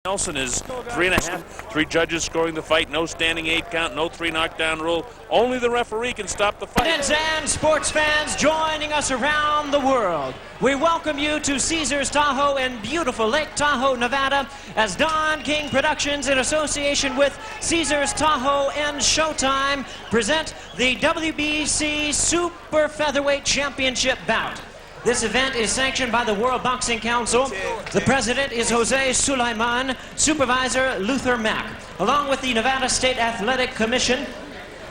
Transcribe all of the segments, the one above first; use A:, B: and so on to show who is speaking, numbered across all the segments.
A: Nelson is 3.5. 3 judges scoring the fight. No standing 8 count. No 3 knockdown rule. Only the referee can stop the fight.
B: And sports fans joining us around the world, we welcome you to Caesars Tahoe in beautiful Lake Tahoe, Nevada, as Don King Productions, in association with Caesars Tahoe and Showtime, present the WBC Super Featherweight Championship bout. This event is sanctioned by the World Boxing Council. The president is Jose Sulaiman, supervisor Luther Mack, along with the Nevada State Athletic Commission,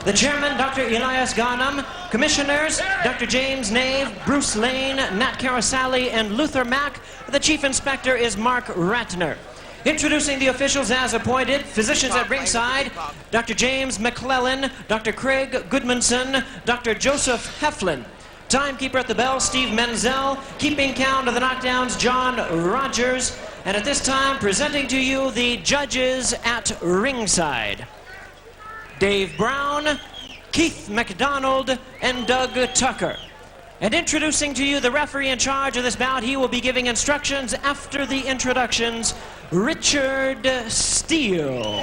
B: the chairman, Dr. Elias Ghanem, commissioners, Dr. James Nave, Bruce Lane, Nat Carasali, and Luther Mack. The chief inspector is Mark Ratner. Introducing the officials as appointed, physicians at ringside, Dr. James McClellan, Dr. Craig Goodmanson, Dr. Joseph Heflin. Timekeeper at the bell, Steve Menzel. Keeping count of the knockdowns, John Rogers. And at this time, presenting to you the judges at ringside, Dave Brown, Keith McDonald, and Doug Tucker. And introducing to you the referee in charge of this bout, he will be giving instructions after the introductions, Richard Steele.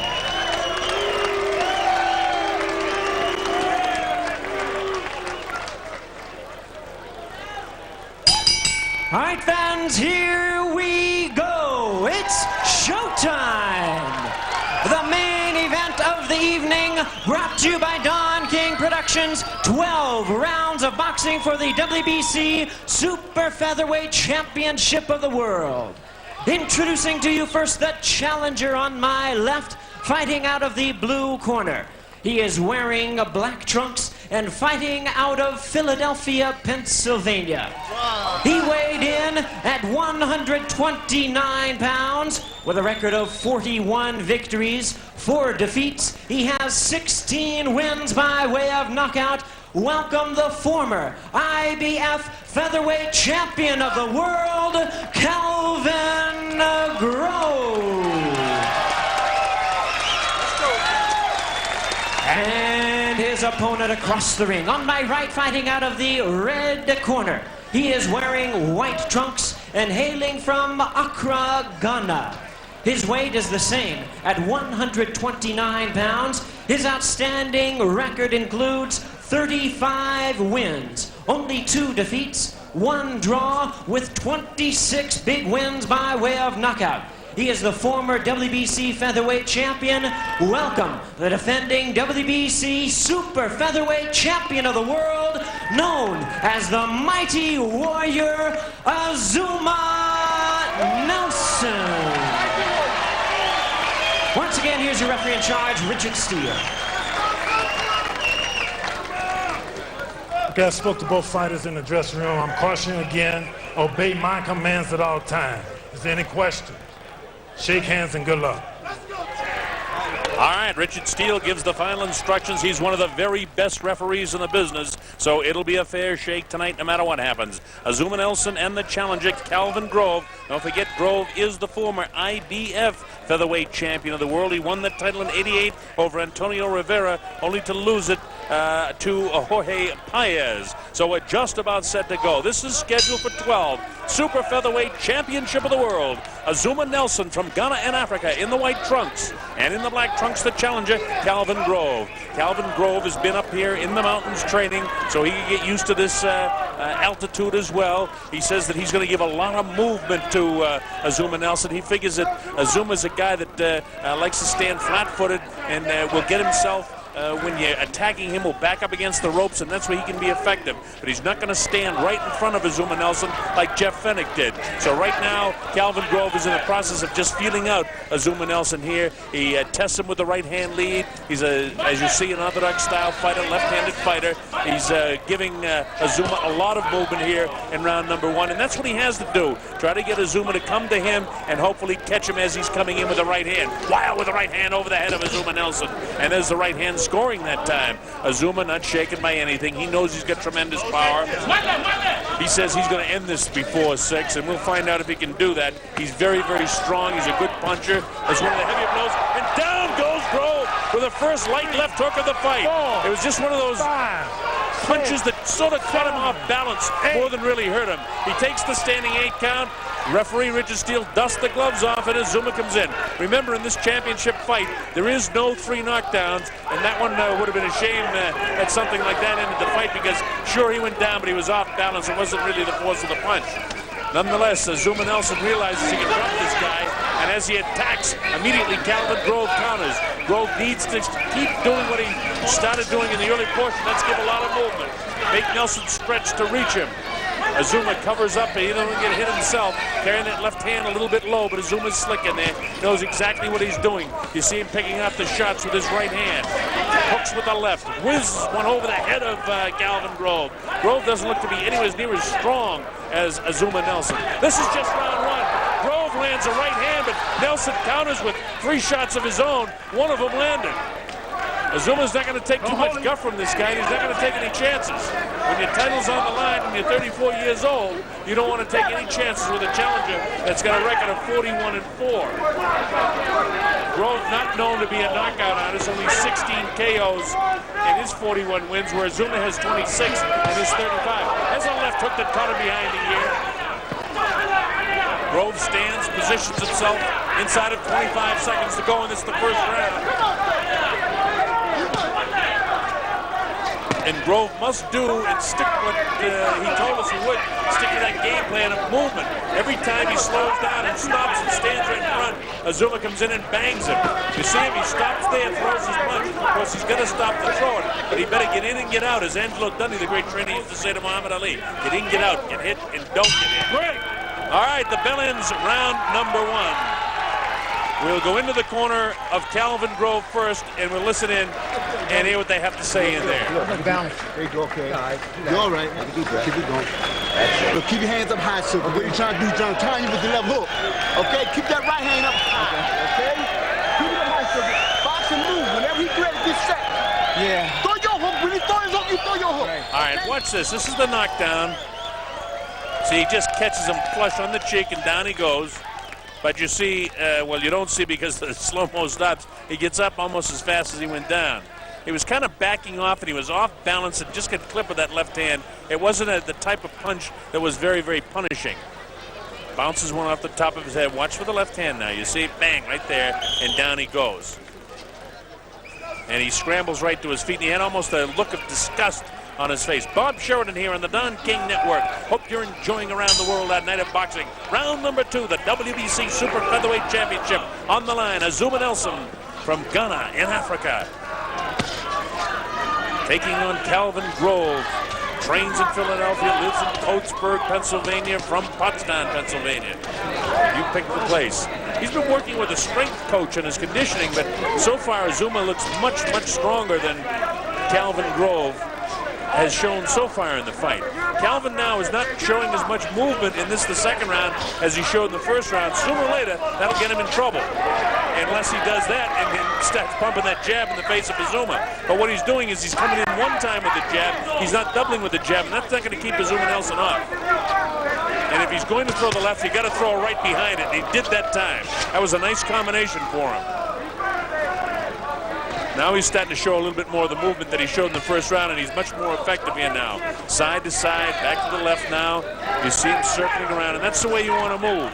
B: All right, fans, here we go. It's showtime. The main event of the evening, brought to you by Don King Productions. 12 rounds of boxing for the WBC Super Featherweight Championship of the World. Introducing to you first the challenger on my left, fighting out of the blue corner. He is wearing black trunks and fighting out of Philadelphia, Pennsylvania. He weighed in at 129 pounds with a record of 41 victories, 4 defeats. He has 16 wins by way of knockout. Welcome the former IBF Featherweight Champion of the World, Calvin Grove. And his opponent across the ring. On my right, fighting out of the red corner, he is wearing white trunks and hailing from Accra, Ghana. His weight is the same at 129 pounds. His outstanding record includes 35 wins, only 2 defeats, 1 draw, with 26 big wins by way of knockout. He is the former WBC Featherweight Champion. Welcome, the defending WBC Super Featherweight Champion of the World, known as the Mighty Warrior, Azumah Nelson. Once again, here's your referee in charge, Richard Steele.
C: Okay, I spoke to both fighters in the dressing room. I'm cautioning again, obey my commands at all times. Is there any question? Shake hands and good luck.
A: All right, Richard Steele gives the final instructions. He's one of the very best referees in the business, so it'll be a fair shake tonight no matter what happens. Azumah Nelson and the challenger, Calvin Grove. Don't forget, Grove is the former IBF Featherweight Champion of the World. He won the title in '88 over Antonio Rivera, only to lose it to Jorge Paez. So we're just about set to go. This is scheduled for 12. Super Featherweight Championship of the World. Azumah Nelson from Ghana and Africa in the white trunks, and in the black trunks, the challenger, Calvin Grove. Calvin Grove has been up here in the mountains training, so he can get used to this altitude as well. He says that he's going to give a lot of movement to Azumah Nelson. He figures that Azumah's a guy that likes to stand flat-footed and will get himself, when you're attacking him, will back up against the ropes, and that's where he can be effective. But he's not going to stand right in front of Azumah Nelson like Jeff Fennick did. So right now, Calvin Grove is in the process of just feeling out Azumah Nelson here. He tests him with the right-hand lead. He's, as you see, an orthodox-style fighter, left-handed fighter. He's giving Azumah a lot of movement here in round number 1, and that's what he has to do. Try to get Azumah to come to him and hopefully catch him as he's coming in with the right hand. Wow, with the right hand over the head of Azumah Nelson. And there's the right hand scoring that time. Azumah not shaken by anything. He knows he's got tremendous power. He says he's going to end this before 6, and we'll find out if he can do that. He's very, very strong. He's a good puncher. That's one of the heavier blows. And down goes Grove with the first light left hook of the fight. It was just one of those punches that sort of caught him off balance more than really hurt him. He takes the standing 8 count. Referee Richard Steele dusts the gloves off, and Azumah comes in. Remember, in this championship fight, there is no 3 knockdowns, and that one would have been a shame that something like that ended the fight, because sure, he went down, but he was off balance. It wasn't really the force of the punch. Nonetheless, Azumah Nelson realizes he can drop this guy, and as he attacks, immediately Calvin Grove counters. Grove needs to keep doing what he started doing in the early portion. Let's give a lot of movement. Make Nelson stretch to reach him. Azumah covers up, he doesn't get hit himself, carrying that left hand a little bit low, but Azumah's slick in there, knows exactly what he's doing. You see him picking up the shots with his right hand. Hooks with the left, whizzes one over the head of Calvin Grove. Grove doesn't look to be anywhere near as strong as Azumah Nelson. This is just round 1. Grove lands a right hand, but Nelson counters with 3 shots of his own. One of them landed. Azumah's not going to take too much guff from this guy, and he's not going to take any chances. When your title's on the line, when you're 34 years old, you don't want to take any chances with a challenger that's got a record of 41-4. Grove not known to be a knockout artist, only 16 KOs in his 41 wins, where Azumah has 26 and his 35. Has a left hook that caught him behind the ear. Grove stands, positions himself inside of 25 seconds to go, and this is the first round. And Grove must do and stick what he told us he would, stick to that game plan of movement. Every time he slows down and stops and stands right in front, Azumah comes in and bangs him. You see him, he stops there and throws his punch. Of course, he's going to stop the throwing, but he better get in and get out. As Angelo Dundee, the great trainer, used to say to Muhammad Ali, get in, get out, get hit, and don't get hit. All right, the bell ends round number 1. We'll go into the corner of Calvin Grove first, and we'll listen in and hear what they have to say in there.
D: Down. There you go, okay. All right. You're all right. Keep it going. Look, keep your hands up high, so what you're trying to do is trying to turn you with the left hook. Okay? Keep that right hand up high. Okay? Keep it up high, so box and move. Whenever he's ready, get set. Yeah. Throw your hook. When he throws his hook, you throw your hook.
A: All right, watch this. This is the knockdown. See, he just catches him flush on the cheek, and down he goes. But you see, well, you don't see because the slow-mo stops. He gets up almost as fast as he went down. He was kind of backing off, and he was off balance and just got clipped with that left hand. It wasn't the type of punch that was very, very punishing. Bounces one off the top of his head. Watch for the left hand now. You see, bang, right there, and down he goes. And he scrambles right to his feet, and he had almost a look of disgust on his face. Bob Sheridan here on the Don King Network. Hope you're enjoying Around the World that night of boxing. Round number 2, the WBC Super Featherweight Championship. On the line, Azumah Nelson from Ghana in Africa. Taking on Calvin Grove. Trains in Philadelphia, lives in Pottsburg, Pennsylvania, from Pottstown, Pennsylvania. You picked the place. He's been working with a strength coach on his conditioning, but so far Azumah looks much, much stronger than Calvin Grove has shown so far in the fight. Calvin now is not showing as much movement in this, the second round, as he showed in the first round. Sooner or later, that'll get him in trouble. Unless he does that and then starts pumping that jab in the face of Azumah. But what he's doing is he's coming in one time with the jab. He's not doubling with the jab, and that's not going to keep Azumah Nelson off. And if he's going to throw the left, you got to throw right behind it. And he did that time. That was a nice combination for him. Now he's starting to show a little bit more of the movement that he showed in the first round, and he's much more effective here now. Side to side, back to the left now. You see him circling around, and that's the way you want to move.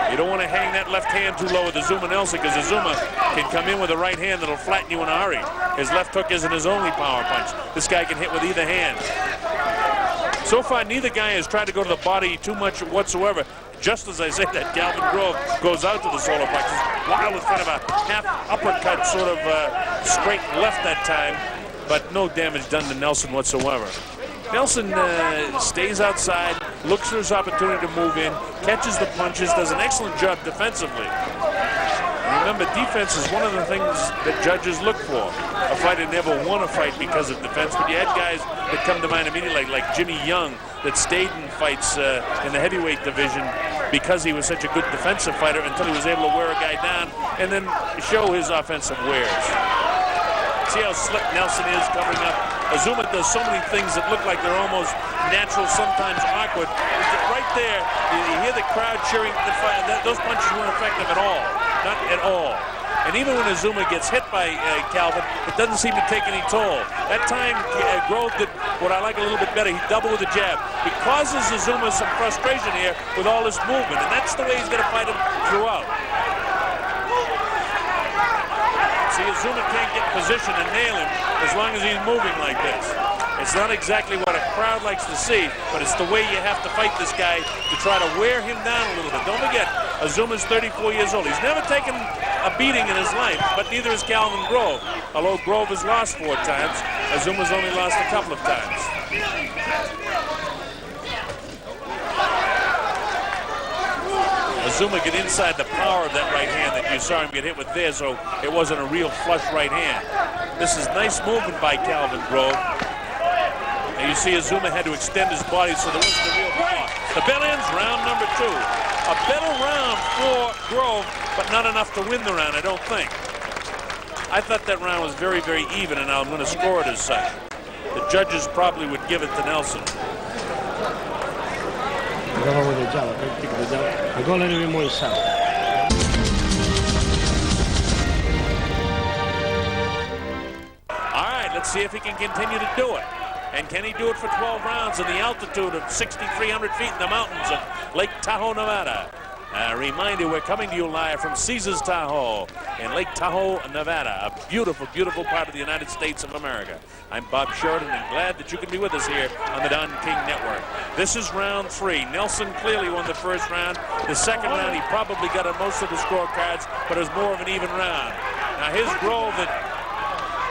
A: You don't want to hang that left hand too low with Azumah Nelson, because Azumah can come in with a right hand that'll flatten you in a hurry. His left hook isn't his only power punch. This guy can hit with either hand. So far, neither guy has tried to go to the body too much whatsoever. Just as I say that, Calvin Grove goes out to the solar plexus. Wild with kind of a half uppercut, sort of straight left that time, but no damage done to Nelson whatsoever. Nelson stays outside, looks for his opportunity to move in, catches the punches, does an excellent job defensively. Remember, defense is one of the things that judges look for. A fighter never won a fight because of defense, but you had guys that come to mind immediately, like Jimmy Young, that stayed in fights in the heavyweight division because he was such a good defensive fighter until he was able to wear a guy down and then show his offensive wares. See how slick Nelson is covering up. Azumah does so many things that look like they're almost natural, sometimes awkward. Right there, you hear the crowd cheering. Those punches weren't effective at all. Not at all. And even when Azumah gets hit by Calvin, it doesn't seem to take any toll. That time, Grove did what I like a little bit better. He doubled with the jab. He causes Azumah some frustration here with all this movement, and that's the way he's going to fight him throughout. See, Azumah can't get in position and nail him as long as he's moving like this. It's not exactly what a crowd likes to see, but it's the way you have to fight this guy to try to wear him down a little bit. Don't forget, Azumah's 34 years old. He's never taken a beating in his life, but neither has Calvin Grove. Although Grove has lost 4 times, Azumah's only lost a couple of times. Azumah get inside the power of that right hand that you saw him get hit with there, so it wasn't a real flush right hand. This is nice movement by Calvin Grove. And you see Azumah had to extend his body so there wasn't a real power. The bell ends round number 2. A better round for Grove, but not enough to win the round, I don't think. I thought that round was very, very even, and I'm going to score it as such. The judges probably would give it to Nelson.
E: Go with the jab. I go a little bit more inside.
A: All right, let's see if he can continue to do it. And can he do it for 12 rounds in the altitude of 6,300 feet in the mountains of Lake Tahoe, Nevada? A reminder, we're coming to you live from Caesars Tahoe in Lake Tahoe, Nevada, a beautiful, beautiful part of the United States of America. I'm Bob Sheridan, and glad that you can be with us here on the Don King Network. This is round 3. Nelson clearly won the first round. The second round, he probably got on most of the scorecards, but it was more of an even round. Now, here's Grove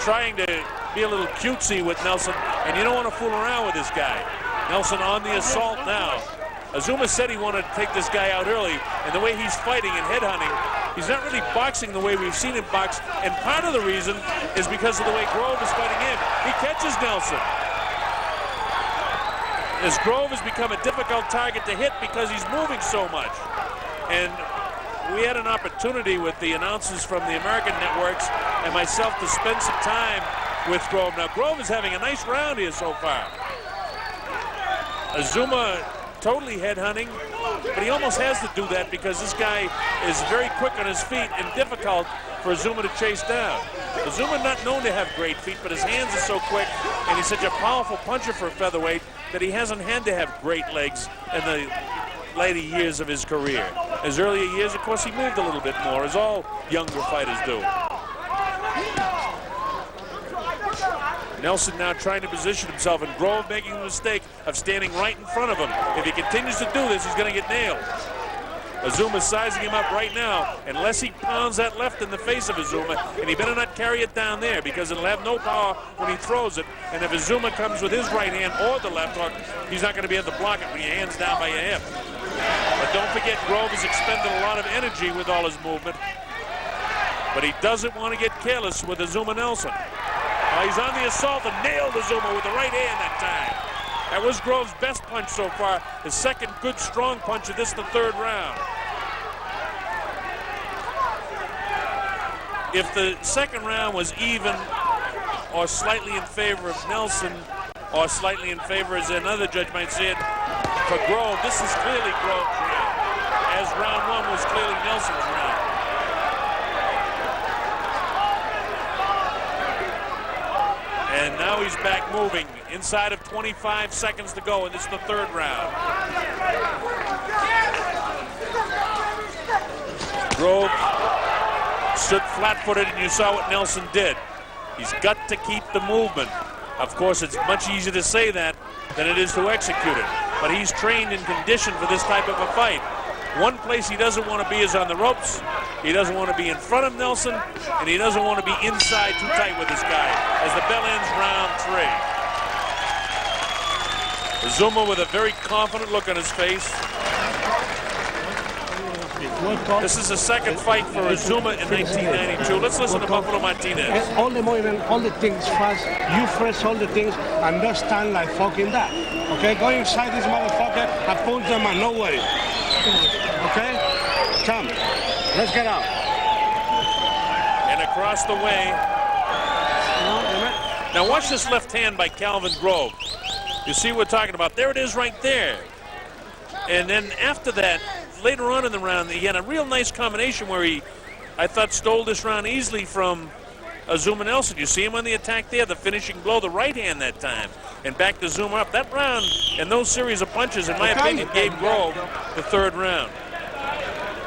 A: trying to be a little cutesy with Nelson, and you don't want to fool around with this guy. Nelson on the assault now. Azumah said he wanted to take this guy out early, and the way he's fighting and headhunting, he's not really boxing the way we've seen him box, and part of the reason is because of the way Grove is fighting him. He catches Nelson. As Grove has become a difficult target to hit because he's moving so much. And we had an opportunity with the announcers from the American networks and myself to spend some time with Grove. Now, Grove is having a nice round here so far. Azumah totally headhunting, but he almost has to do that because this guy is very quick on his feet and difficult for Azumah to chase down. Azumah not known to have great feet, but his hands are so quick and he's such a powerful puncher for a featherweight that he hasn't had to have great legs in the later years of his career. His earlier years, of course, he moved a little bit more, as all younger fighters do. Nelson now trying to position himself, and Grove making the mistake of standing right in front of him. If he continues to do this, he's going to get nailed. Azumah's sizing him up right now, unless he pounds that left in the face of Azumah, and he better not carry it down there because it'll have no power when he throws it. And if Azumah comes with his right hand or the left hook, he's not going to be able to block it when your hand's down by your hip. But don't forget, Grove has expended a lot of energy with all his movement, but he doesn't want to get careless with Azumah Nelson. He's on the assault and nailed Azumah with the right hand that time. That was Grove's best punch so far. His second good strong punch of this, the third round. If the second round was even or slightly in favor of Nelson or slightly in favor, as another judge might say it, for Grove, this is clearly Grove's round, as round 1 was clearly Nelson's round. And now he's back moving inside of 25 seconds to go, and this is the third round. Grove stood flat-footed, and you saw what Nelson did. He's got to keep the movement. Of course, it's much easier to say that than it is to execute it. But he's trained and conditioned for this type of a fight. One place he doesn't want to be is on the ropes. He doesn't want to be in front of Nelson, and he doesn't want to be inside too tight with this guy as the bell ends round 3. Azumah with a very confident look on his face. This is the second fight for Azumah in 1992. Let's listen to Buffalo Martinez.
E: All the movement, all the things fast, you fresh all the things, and don't stand like fucking that. Okay, go inside this motherfucker, I punch them and no worry. Okay? Come, let's get out.
A: And across the way. Now watch this left hand by Calvin Grove. You see what we're talking about? There it is right there. And then after that, later on in the round, he had a real nice combination where he I thought, stole this round easily from Azumah Nelson. You see him on the attack there, the finishing blow, the right hand that time. And back to Azumah up. That round and those series of punches, in my opinion, gave Grove the third round.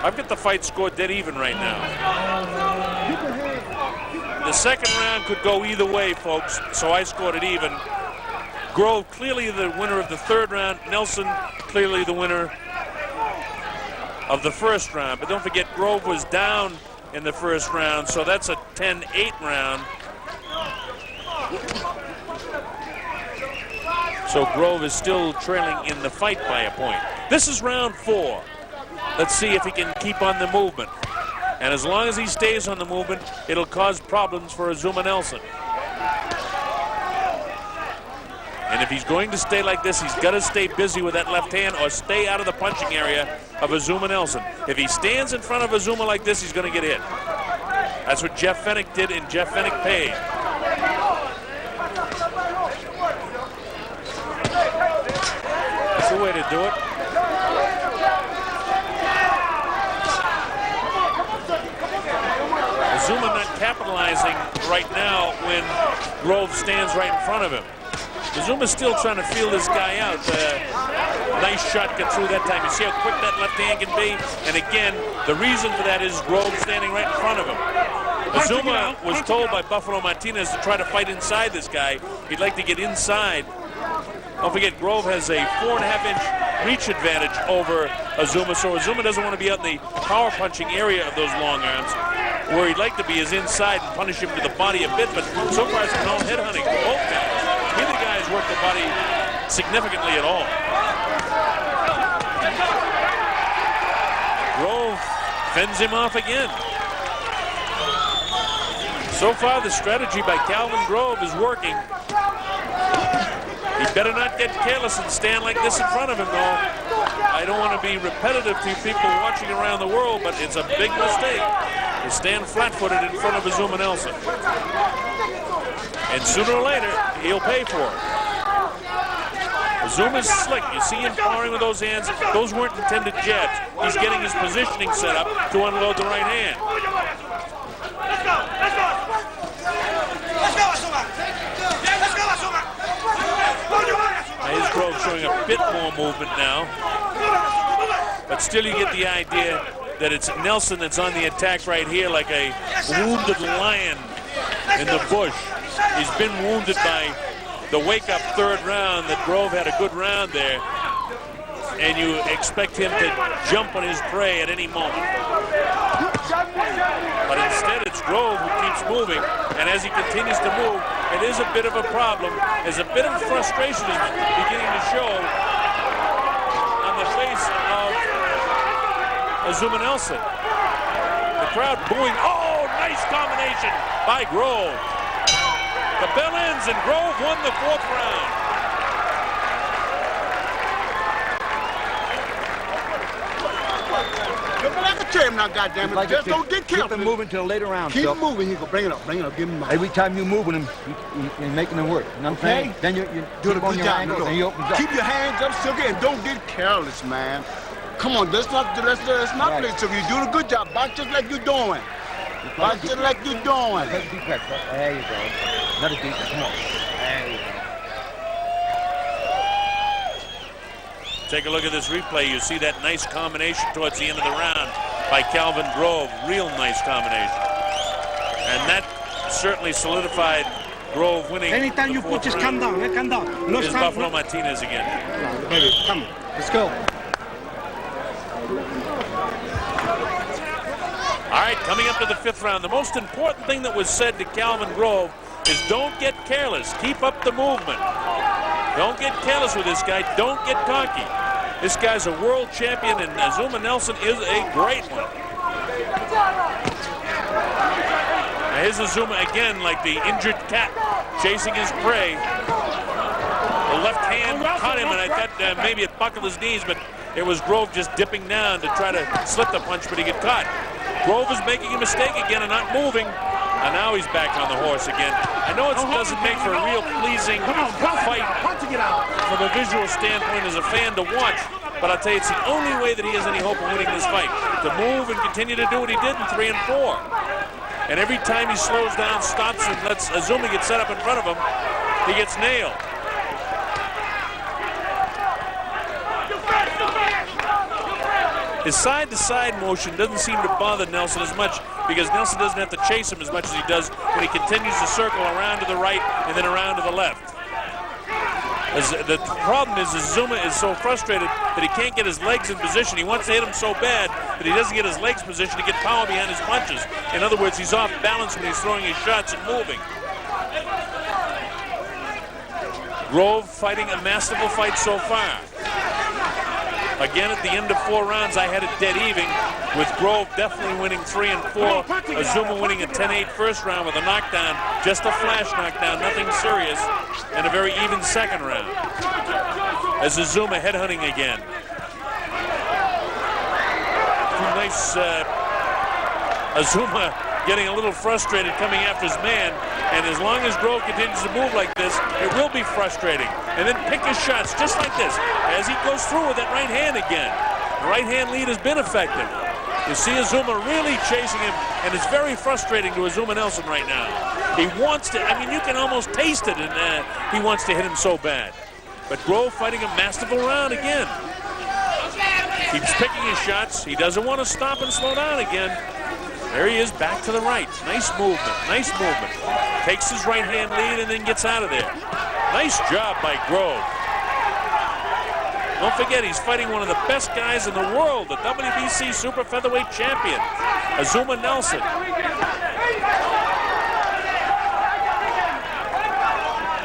A: I've got the fight scored dead even right now. The second round could go either way, folks, so I scored it even. Grove clearly the winner of the third round. Nelson clearly the winner of the first round. But don't forget, Grove was down in the first round, so that's a 10-8 round. So Grove is still trailing in the fight by a point. This is round 4. Let's see if he can keep on the movement. And as long as he stays on the movement, it'll cause problems for Azumah Nelson. And if he's going to stay like this, he's got to stay busy with that left hand or stay out of the punching area of Azumah Nelson. If he stands in front of Azumah like this, he's going to get hit. That's what Jeff Fennick did, and Jeff Fennick paid. That's the way to do it. Azumah not capitalizing right now when Grove stands right in front of him. Azumah's still trying to feel this guy out. Nice shot got through that time. You see how quick that left hand can be? And again, the reason for that is Grove standing right in front of him. Azumah was told by Buffalo Martinez to try to fight inside this guy. He'd like to get inside. Don't forget, Grove has a 4.5-inch reach advantage over Azumah, so Azumah doesn't want to be out in the power punching area of those long arms. Where he'd like to be is inside and punish him to the body a bit, but so far it's been all headhunting for both guys. Neither guy's worked the body significantly at all. Grove fends him off again. So far the strategy by Calvin Grove is working. He better not get careless and stand like this in front of him, though. I don't want to be repetitive to people watching around the world, but it's a big mistake to stand flat-footed in front of Azumah Nelson. And sooner or later, he'll pay for it. Azumah's slick. You see him powering with those hands. Those weren't intended jabs. He's getting his positioning set up to unload the right hand.
F: Let's go, Azumah. Let's go, Azumah.
A: His Grove showing a bit more movement now. But still you get the idea that it's Nelson that's on the attack right here like a wounded lion in the bush. He's been wounded by the wake-up third round that Grove had a good round there. And you expect him to jump on his prey at any moment. But instead it's Grove who keeps moving. And as he continues to move, it is a bit of a problem. There's a bit of frustration is beginning to show on the face of Azumah Nelson. The crowd booing. Oh, nice combination by Grove. The bell ends and Grove won the fourth round.
D: I can tell him now, goddammit.
G: Like
D: Just don't get killed.
G: Keep him moving till later round.
D: Keep moving. He go bring it up. Bring it up. Give him
G: Every time you move with him, you're making him work. You know what I'm saying? Then you
D: do
G: keep
D: a
G: on
D: good
G: your
D: job.
G: angles and he opens up.
D: Keep your hands up, Silky, and don't get careless, man. Come on, let's not
G: Right.
D: play Silky. You do a good job. Box just like you're doing. Box just like you're doing.
G: Take a deep breath. There you go. Another deep breath. Come on. There you go.
A: Take a look at this replay. You see that nice combination towards the end of the round by Calvin Grove. Real nice combination. And that certainly solidified Grove winning.
E: Anytime you put, just come down. Come down. No
A: Here's
E: stand.
A: Buffalo Martinez again.
E: Baby, come. Let's go.
A: All right, coming up to the fifth round. The most important thing that was said to Calvin Grove is don't get careless. Keep up the movement. Don't get careless with this guy. Don't get cocky. This guy's a world champion, and Azumah Nelson is a great one. Now here's Azumah again, like the injured cat chasing his prey. The left hand caught him, and I thought maybe it buckled his knees, but it was Grove just dipping down to try to slip the punch, but he got caught. Grove is making a mistake again and not moving. And now he's back on the horse again. I know it doesn't make for a real pleasing fight from a visual standpoint as a fan to watch, but I'll tell you, it's the only way that he has any hope of winning this fight. To move and continue to do what he did in 3 and 4. And every time he slows down, stops, and lets Azumah get set up in front of him, he gets nailed. His side-to-side motion doesn't seem to bother Nelson as much because Nelson doesn't have to chase him as much as he does when he continues to circle around to the right and then around to the left. The problem is Azumah is so frustrated that he can't get his legs in position. He wants to hit him so bad that he doesn't get his legs positioned to get power behind his punches. In other words, he's off balance when he's throwing his shots and moving. Grove fighting a masterful fight so far. Again, at the end of 4 rounds, I had it dead even, with Grove definitely winning 3 and 4. Azumah winning a 10-8 first round with a knockdown, just a flash knockdown, nothing serious, and a very even second round. As Azumah headhunting again. Nice Azumah getting a little frustrated coming after his man, and as long as Grove continues to move like this, it will be frustrating. And then pick his shots just like this as he goes through with that right hand again. The right hand lead has been effective. You see Azumah really chasing him, and it's very frustrating to Azumah Nelson right now. He wants to, I mean, you can almost taste it, and he wants to hit him so bad. But Grove fighting a masterful round again. Keeps picking his shots. He doesn't want to stop and slow down again. There he is, back to the right. Nice movement, nice movement. Takes his right hand lead and then gets out of there. Nice job by Grove. Don't forget, he's fighting one of the best guys in the world, the WBC Super Featherweight champion, Azumah Nelson.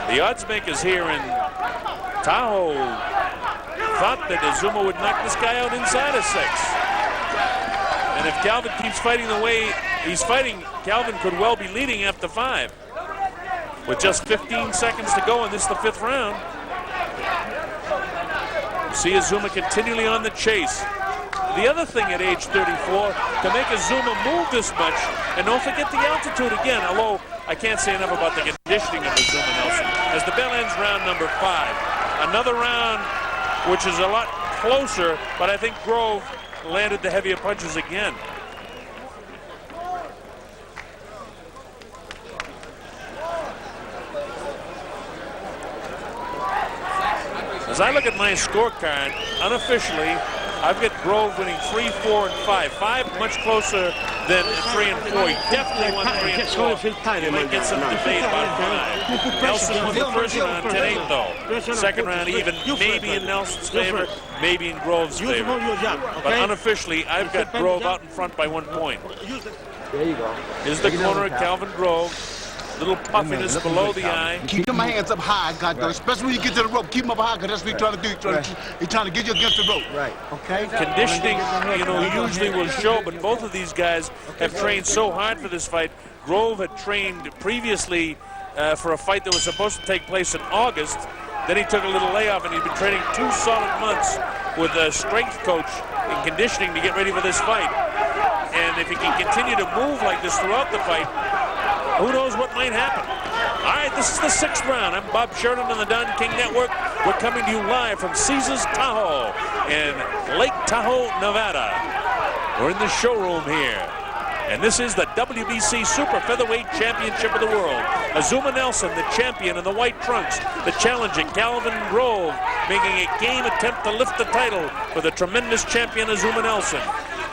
A: The odds makers here in Tahoe thought that Azumah would knock this guy out inside of 6. And if Calvin keeps fighting the way he's fighting, Calvin could well be leading after 5. With just 15 seconds to go, and this is the 5th round. You see Azumah continually on the chase. The other thing at age 34, to make Azumah move this much, and don't forget the altitude again, although I can't say enough about the conditioning of Azumah Nelson. As the bell ends round number 5. Another round which is a lot closer, but I think Grove landed the heavier punches again. As I look at my scorecard, unofficially, I've got Grove winning 3, 4, and 5. 5 much closer than 3 and 4. He definitely won 3 and 4. He might get some debate about 5. Nelson won the first round 10-8 though. Second round even, maybe in Nelson's favor, maybe in Grove's favor. But unofficially, I've got Grove out in front by 1 point.
G: There you go.
A: Here's the corner of Calvin Grove. Little puffiness below the eye.
D: Keep my hands up high, God, right. Especially when you get to the rope. Keep them up high, because that's what you're trying to do. He's trying to get you against the rope.
G: Right.
D: Okay?
A: Conditioning, you know, usually will show, but both of these guys have trained so hard for this fight. Grove had trained previously for a fight that was supposed to take place in August. Then he took a little layoff, and he'd been training 2 solid months with a strength coach in conditioning to get ready for this fight. And if he can continue to move like this throughout the fight, who knows what might happen. All right, this is the 6th round. I'm Bob Sheridan on the Don King Network. We're coming to you live from Caesars Tahoe in Lake Tahoe, Nevada. We're in the showroom here. And this is the WBC Super Featherweight Championship of the World. Azumah Nelson, the champion in the white trunks. The challenger, Calvin Grove, making a game attempt to lift the title for the tremendous champion, Azumah Nelson.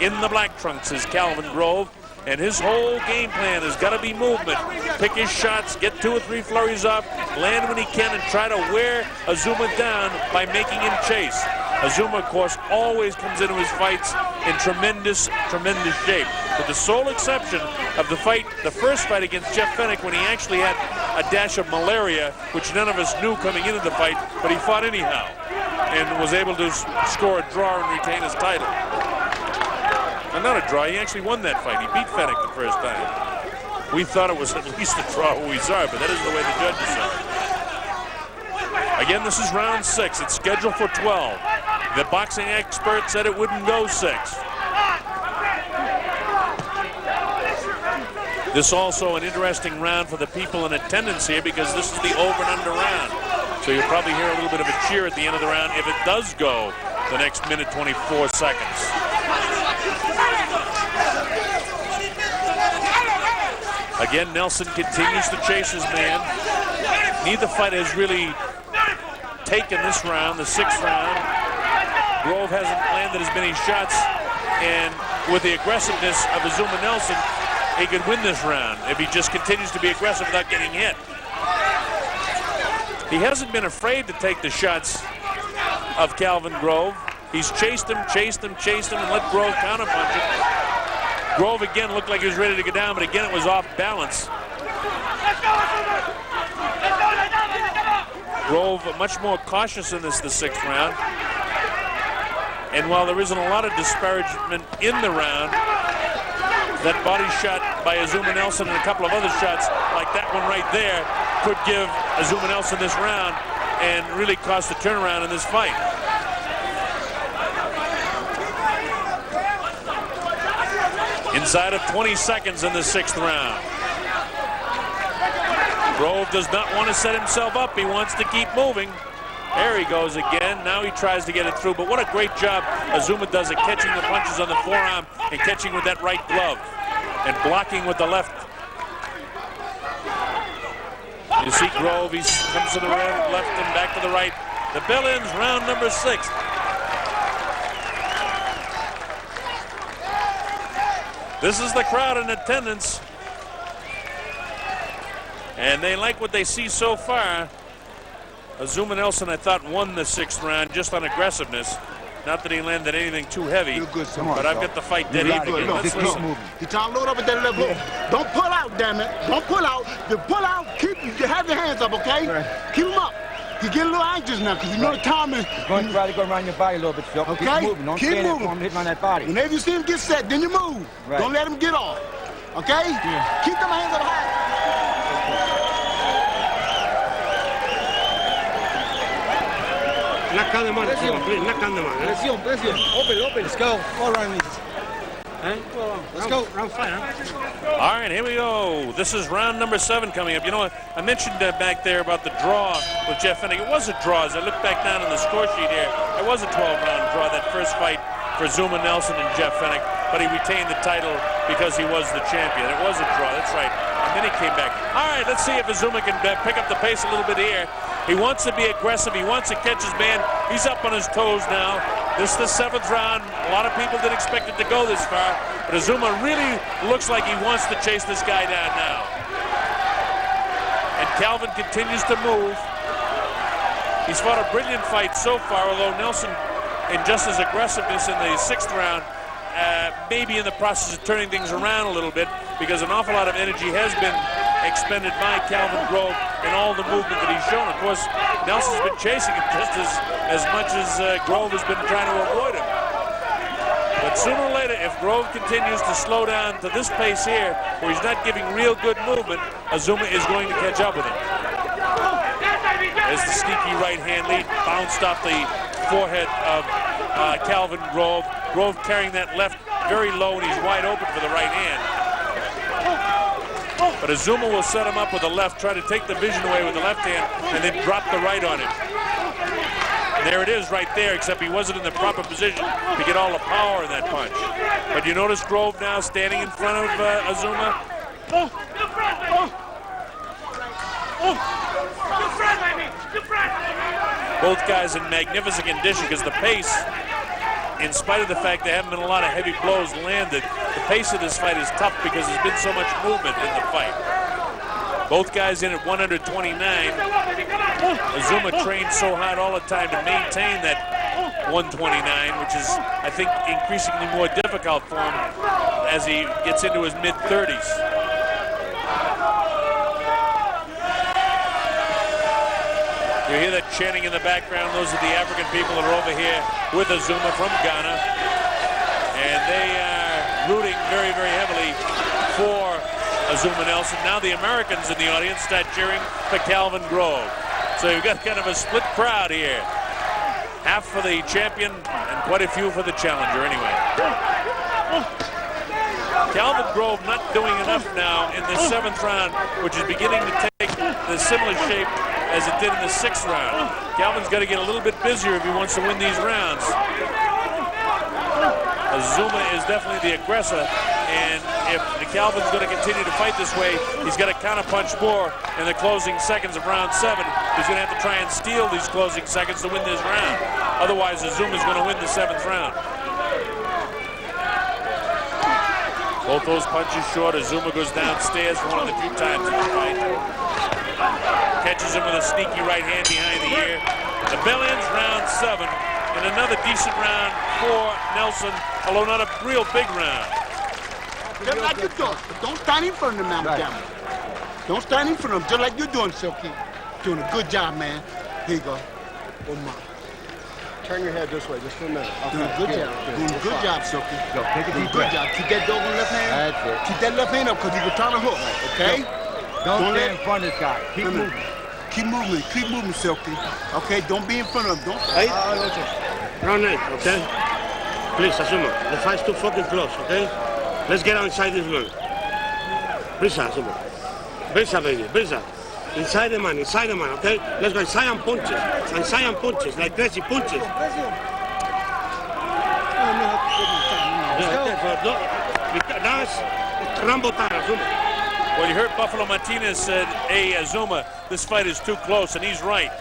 A: In the black trunks is Calvin Grove. And his whole game plan has got to be movement. Pick his shots, get 2 or 3 flurries off, land when he can, and try to wear Azumah down by making him chase. Azumah, of course, always comes into his fights in tremendous, tremendous shape. With the sole exception of the fight, the first fight against Jeff Fennick, when he actually had a dash of malaria, which none of us knew coming into the fight, but he fought anyhow and was able to score a draw and retain his title. And not a draw, he actually won that fight. He beat Fennick the first time. We thought it was at least a draw when we saw it, but that isn't the way the judges saw it. Again, this is round 6. It's scheduled for 12. The boxing expert said it wouldn't go 6. This also an interesting round for the people in attendance here, because this is the over and under round. So you'll probably hear a little bit of a cheer at the end of the round if it does go the next minute 24 seconds. Again, Nelson continues to chase his man. Neither fighter has really taken this round, the 6th round. Grove hasn't landed as many shots, and with the aggressiveness of Azumah Nelson, he could win this round if he just continues to be aggressive without getting hit. He hasn't been afraid to take the shots of Calvin Grove. He's chased him, and let Grove counterpunch him. Grove again looked like he was ready to go down, but again it was off balance. Grove much more cautious in this, the 6th round. And while there isn't a lot of disparagement in the round, that body shot by Azumah Nelson and a couple of other shots like that one right there could give Azumah Nelson this round and really cost the turnaround in this fight. Inside of 20 seconds in the 6th round. Grove does not want to set himself up. He wants to keep moving. There he goes again. Now he tries to get it through. But what a great job Azumah does at catching the punches on the forearm and catching with that right glove and blocking with the left. You see Grove, he comes to the left and back to the right. The bell ends round number 6. This is the crowd in attendance, and they like what they see so far. Azumah Nelson, I thought, won the 6th round just on aggressiveness. Not that he landed anything too heavy, but I've got the fight dead even. Let's listen.
D: He's trying to load up at that level. Don't pull out, damn it. Don't pull out. You pull out, have your hands up, okay? Right. Keep them up. You get a little anxious now because you know the time is.
G: Going to try to go around your body a little bit, Phil.
D: Okay?
G: Keep moving. Don't stand there for him hitting on that body.
D: Whenever you see him get set, then you move. Right. Don't let him get off. Okay? Yeah. Keep them hands up high.
E: Knock on the money, please. Knock on the money.
G: Presión. Open. Let's go. Go around these.
E: Let's go. Round 5, huh?
A: All right, here we go. This is round number 7 coming up. You know, I mentioned back there about the draw with Jeff Fennick. It was a draw. As I look back down on the score sheet here, it was a 12-round draw, that first fight for Azumah Nelson and Jeff Fennick, but he retained the title because he was the champion. It was a draw, that's right. And then he came back. All right, let's see if Azumah can pick up the pace a little bit here. He wants to be aggressive. He wants to catch his man. He's up on his toes now. This is the 7th round. A lot of people didn't expect it to go this far, but Azumah really looks like he wants to chase this guy down now. And Calvin continues to move. He's fought a brilliant fight so far, although Nelson, in just his aggressiveness in the 6th round, maybe in the process of turning things around a little bit, because an awful lot of energy has been expended by Calvin Grove in all the movement that he's shown. Of course, Nelson's been chasing him just as much as Grove has been trying to avoid him. But sooner or later, if Grove continues to slow down to this pace here, where he's not giving real good movement, Azumah is going to catch up with him. There's the sneaky right hand lead, bounced off the forehead of Calvin Grove. Grove carrying that left very low, and he's wide open for the right hand. But Azumah will set him up with the left, try to take the vision away with the left hand, and then drop the right on him. And there it is right there, except he wasn't in the proper position to get all the power in that punch. But you notice Grove now standing in front of Azumah. Both guys in magnificent condition, because the pace, in spite of the fact there haven't been a lot of heavy blows landed, the pace of this fight is tough because there's been so much movement in the fight. Both guys in at 129. Azumah trained so hard all the time to maintain that 129, which is, I think, increasingly more difficult for him as he gets into his mid-30s. You hear that chanting in the background. Those are the African people that are over here with Azumah from Ghana. And they are rooting very, very heavily for Azumah Nelson. Now the Americans in the audience start cheering for Calvin Grove. So you've got kind of a split crowd here. Half for the champion and quite a few for the challenger anyway. Calvin Grove not doing enough now in the 7th round, which is beginning to take the similar shape as it did in the 6th round. Calvin's got to get a little bit busier if he wants to win these rounds. Azumah is definitely the aggressor, and if Calvin's going to continue to fight this way, he's got to counterpunch more in the closing seconds of round 7. He's going to have to try and steal these closing seconds to win this round. Otherwise, Azumah's going to win the 7th round. Both those punches short. Azumah goes downstairs for one of the few times in the fight. Catches him with a sneaky right hand behind the ear. The bell ends round 7. And another decent round for Nelson, although not a real big round.
D: Just like you're doing. Don't stand in front of them now, right. Don't stand in front of them, just like you're doing, Silky. Doing a good job, man. Here you go. Oh, my.
G: Turn your head this way, just for a minute. Okay.
D: Doing a good job. Doing a good job, Silky.
G: Go, take a deep
D: good
G: breath.
D: job. Keep that dog on the left hand.
G: That's it.
D: Keep that left hand up, because he was trying to hook, okay?
G: Don't stand in front of this guy. Keep moving.
D: Keep moving, Silky. Okay, don't be in front of him. Don't.
E: Hey? Round 8, okay? Please, Azumah, the fight's too fucking close, okay? Let's get outside this one. Brisa, Azumah. Brisa, baby, Brisa. Inside the man, okay? Let's go inside and punches, like crazy punches. Now it's Rambo time, Azumah.
A: Well, you heard Buffalo Martinez said, hey, Azumah, this fight is too close, and he's right.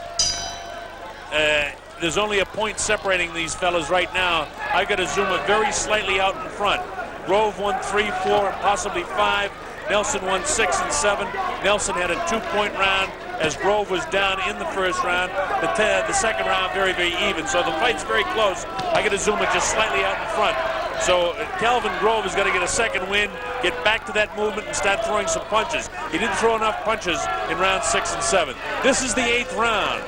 A: There's only a point separating these fellas right now. I got Azumah very slightly out in front. Grove won 3, 4, and possibly 5. Nelson won 6 and 7. Nelson had a 2-point round as Grove was down in the first round. The second round very, very even. So the fight's very close. I got Azumah just slightly out in front. So Calvin Grove has got to get a second win, get back to that movement, and start throwing some punches. He didn't throw enough punches in rounds 6 and 7. This is the 8th round.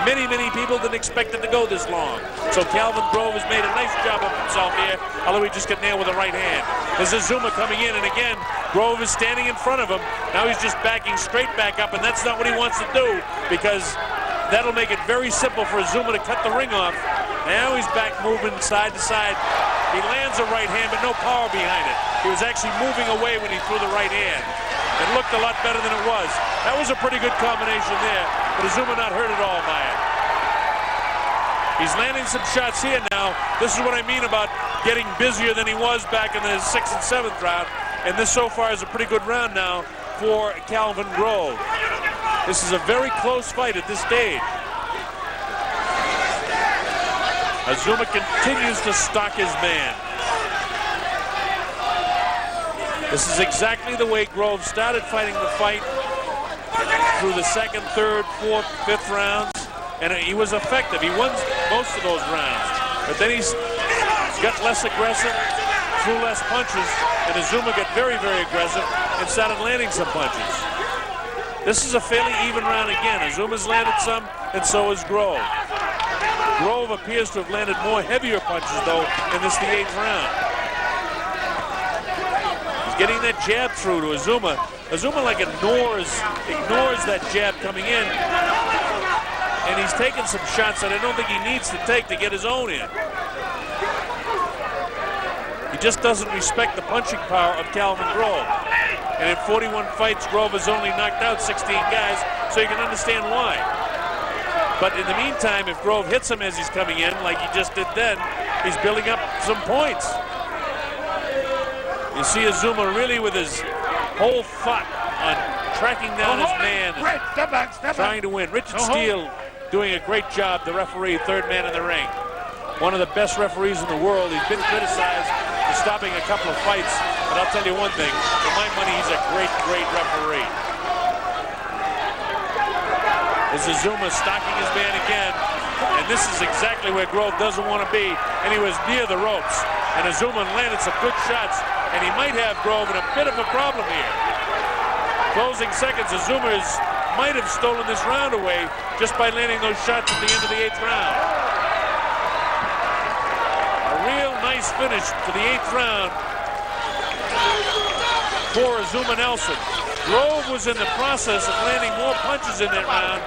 A: Many, many people didn't expect it to go this long. So Calvin Grove has made a nice job of himself here, although he just got nailed with a right hand. There's Azumah coming in, and again, Grove is standing in front of him. Now he's just backing straight back up, and that's not what he wants to do, because that'll make it very simple for Azumah to cut the ring off. Now he's back moving side to side. He lands a right hand, but no power behind it. He was actually moving away when he threw the right hand. It looked a lot better than it was. That was a pretty good combination there, but Azumah not hurt at all by it. He's landing some shots here now. This is what I mean about getting busier than he was back in the 6th and 7th round. And this so far is a pretty good round now for Calvin Grove. This is a very close fight at this stage. Azumah continues to stalk his man. This is exactly the way Grove started fighting the fight through the 2nd, 3rd, 4th, 5th rounds, and he was effective. He won most of those rounds, but then he's got less aggressive, threw less punches, and Azumah got very, very aggressive and started landing some punches. This is a fairly even round again. Azumah's landed some, and so has Grove. Grove appears to have landed more heavier punches, though, in this, the 8th round. He's getting that jab through to Azumah. Azumah like ignores that jab coming in, and he's taking some shots that I don't think he needs to take to get his own in. He just doesn't respect the punching power of Calvin Grove. And in 41 fights, Grove has only knocked out 16 guys, so you can understand why. But in the meantime, if Grove hits him as he's coming in, like he just did then, he's building up some points. You see Azumah really with his whole thought on tracking down his man and trying to win. Richard Steele doing a great job, the referee, 3rd man in the ring. One of the best referees in the world. He's been criticized for stopping a couple of fights, but I'll tell you one thing, for my money, he's a great, great referee. This is Azumah stalking his man again, and this is exactly where Grove doesn't want to be, and he was near the ropes. And Azumah landed some good shots, and he might have Grove in a bit of a problem here. Closing seconds, Azumah might have stolen this round away just by landing those shots at the end of the 8th round. A real nice finish to the 8th round for Azumah Nelson. Grove was in the process of landing more punches in that round,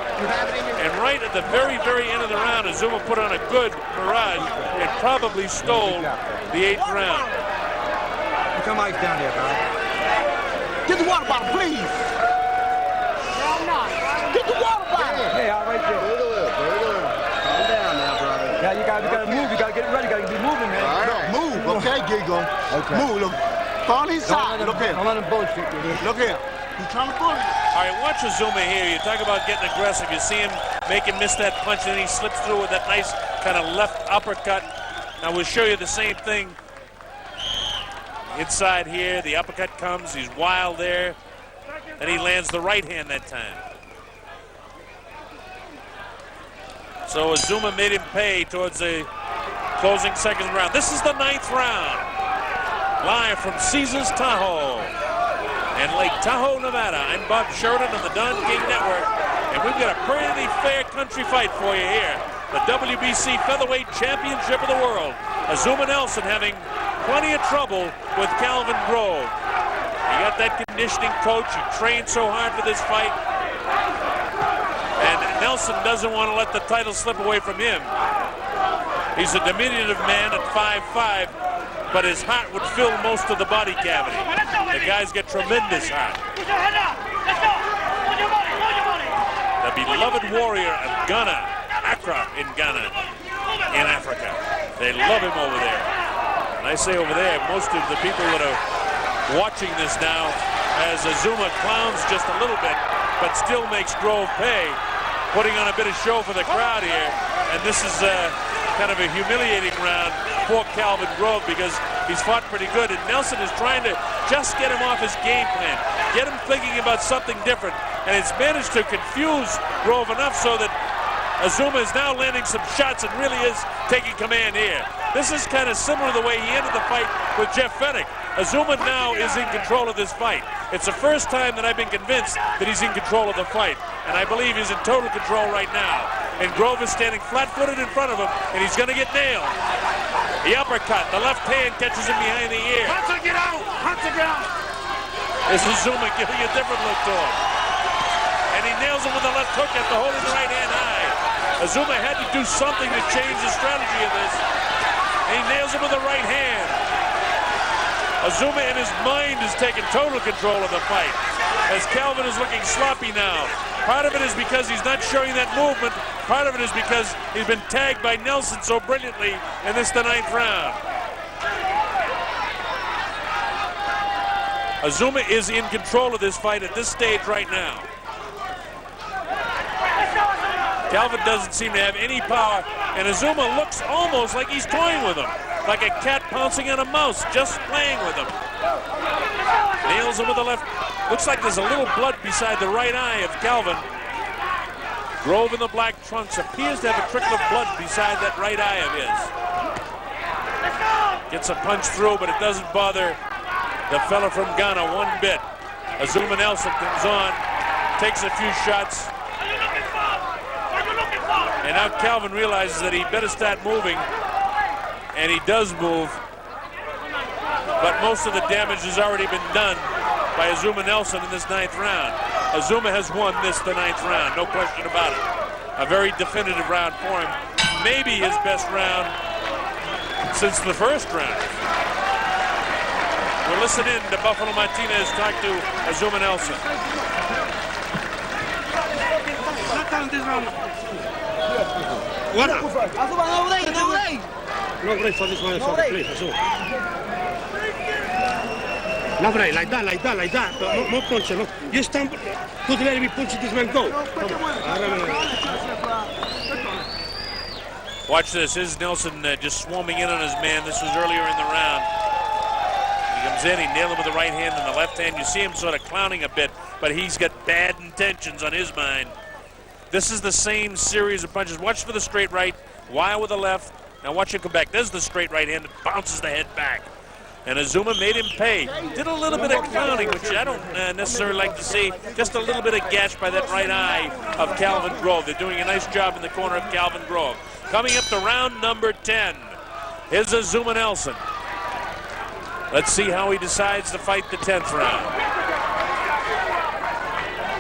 A: and right at the very, very end of the round, Azumah put on a good barrage and probably stole the 8th round.
G: Come on down here, bro.
D: Get the water bottle, please. Get the water bottle.
G: Hey, all right there. Calm down now, brother. Yeah, you gotta move. You gotta get ready. You gotta be moving, man.
D: All right. Move, okay? There you go.
G: Okay.
D: Move, look. Fall inside. Look here.
G: Don't let him bullshit you.
D: Look here. He's trying to pull it.
A: All right, watch Azumah here. You talk about getting aggressive. You see him make him miss that punch, and then he slips through with that nice kind of left uppercut. Now we'll show you the same thing inside here. The uppercut comes. He's wild there. And he lands the right hand that time. So Azumah made him pay towards the closing second round. This is the 9th round. Live from Caesars Tahoe in Lake Tahoe, Nevada. I'm Bob Sheridan on the Don King Network. And we've got a pretty fair country fight for you here. The WBC Featherweight Championship of the World. Azumah Nelson having plenty of trouble with Calvin Grove. He got that conditioning coach. He trained so hard for this fight. And Nelson doesn't want to let the title slip away from him. He's a diminutive man at 5'5", but his heart would fill most of the body cavity. The guy's got tremendous heart. The beloved warrior of Ghana, Accra in Ghana, in Africa. They love him over there. And I say over there, most of the people that are watching this now, as Azumah clowns just a little bit, but still makes Grove pay, putting on a bit of show for the crowd here. And this is kind of a humiliating round for Calvin Grove because he's fought pretty good. And Nelson is trying to just get him off his game plan, get him thinking about something different. And it's managed to confuse Grove enough so that Azumah is now landing some shots and really is taking command here. This is kind of similar to the way he ended the fight with Jeff Fenech. Azumah now is in control of this fight. It's the first time that I've been convinced that he's in control of the fight. And I believe he's in total control right now. And Grove is standing flat-footed in front of him, and he's going to get nailed. The uppercut, the left hand catches him behind the ear.
F: Hunter, get out! Hunter, get out!
A: This is Azumah giving a different look to him. And he nails him with the left hook after holding the right hand high. Azumah had to do something to change the strategy of this. And he nails him with the right hand. Azumah in his mind is taking total control of the fight as Calvin is looking sloppy now. Part of it is because he's not showing that movement. Part of it is because he's been tagged by Nelson so brilliantly in this, the 9th round. Azumah is in control of this fight at this stage right now. Calvin doesn't seem to have any power, and Azumah looks almost like he's toying with him. Like a cat pouncing on a mouse, just playing with him. Nails him with the left. Looks like there's a little blood beside the right eye of Calvin. Grove in the black trunks appears to have a trickle of blood beside that right eye of his. Gets a punch through, but it doesn't bother the fella from Ghana one bit. Azumah Nelson comes on, takes a few shots. And now Calvin realizes that he better start moving. And he does move, but most of the damage has already been done by Azumah Nelson in this 9th round. Azumah has won this, the 9th round, no question about it. A very definitive round for him. Maybe his best round since the first round. We'll listen in to Buffalo Martinez talk to Azumah Nelson.
E: What? No break for this motherfucker, please. No break, like that. No punch, no. You stand, could let me punch this man go.
A: Watch this. Here's Nelson just swarming in on his man. This was earlier in the round. He comes in, he nailed him with the right hand and the left hand. You see him sort of clowning a bit, but he's got bad intentions on his mind. This is the same series of punches. Watch for the straight right, wire with the left. Now watch him come back. There's the straight right hand that bounces the head back. And Azumah made him pay. Did a little bit of clowning, which I don't necessarily like to see. Just a little bit of gash by that right eye of Calvin Grove. They're doing a nice job in the corner of Calvin Grove. Coming up to round number 10 is Azumah Nelson. Let's see how he decides to fight the 10th round.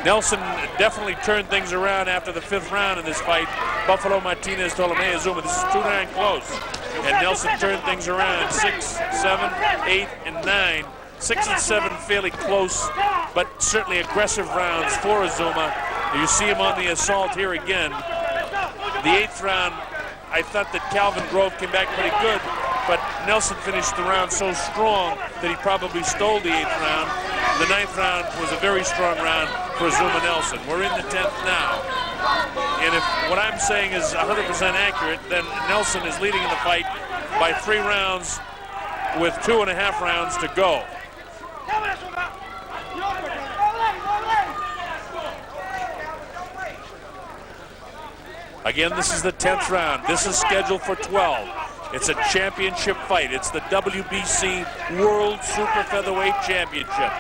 A: Nelson definitely turned things around after the 5th round in this fight. Buffalo Martinez told him, hey, Azumah, this is too darn close. And Nelson turned things around. 6, 7, 8, and 9. 6 and 7 fairly close, but certainly aggressive rounds for Azumah. You see him on the assault here again. The 8th round, I thought that Calvin Grove came back pretty good. but Nelson finished the round so strong that he probably stole the 8th round. The 9th round was a very strong round for Azumah Nelson. We're in the 10th now. And if what I'm saying is 100% accurate, then Nelson is leading in the fight by 3 rounds with 2.5 rounds to go. Again, this is the 10th round. This is scheduled for 12. It's a championship fight. It's the WBC World Super Featherweight Championship.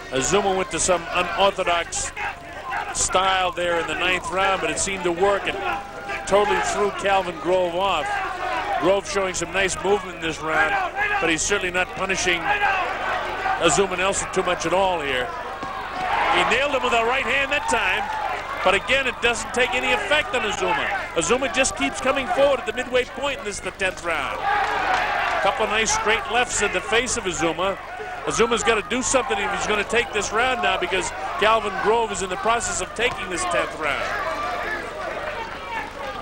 A: Azumah went to some unorthodox style there in the 9th round, but it seemed to work and totally threw Calvin Grove off. Grove showing some nice movement in this round, but he's certainly not punishing Azumah Nelson too much at all here. He nailed him with a right hand that time, but again, it doesn't take any effect on Azumah. Azumah just keeps coming forward at the midway point, and this is the 10th round. A couple of nice straight lefts in the face of Azumah. Azumah's got to do something if he's going to take this round now, because Calvin Grove is in the process of taking this 10th round.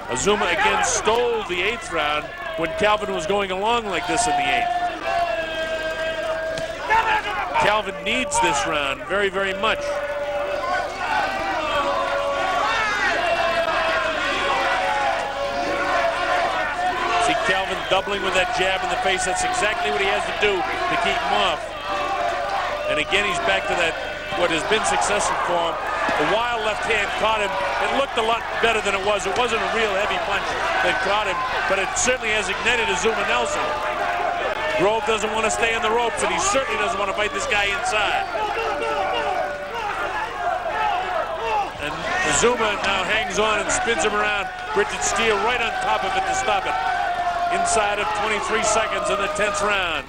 A: Azumah again stole the 8th round when Calvin was going along like this in the 8th. Calvin needs this round very, very much. See Calvin doubling with that jab in the face. That's exactly what he has to do to keep him off. And again, he's back to that, what has been successful for him. The wild left hand caught him. It looked a lot better than it was. It wasn't a real heavy punch that caught him, but it certainly has ignited Azumah Nelson. Grove doesn't want to stay in the ropes, and he certainly doesn't want to fight this guy inside. And Azumah now hangs on and spins him around. Richard Steele right on top of it to stop it. Inside of 23 seconds in the 10th round.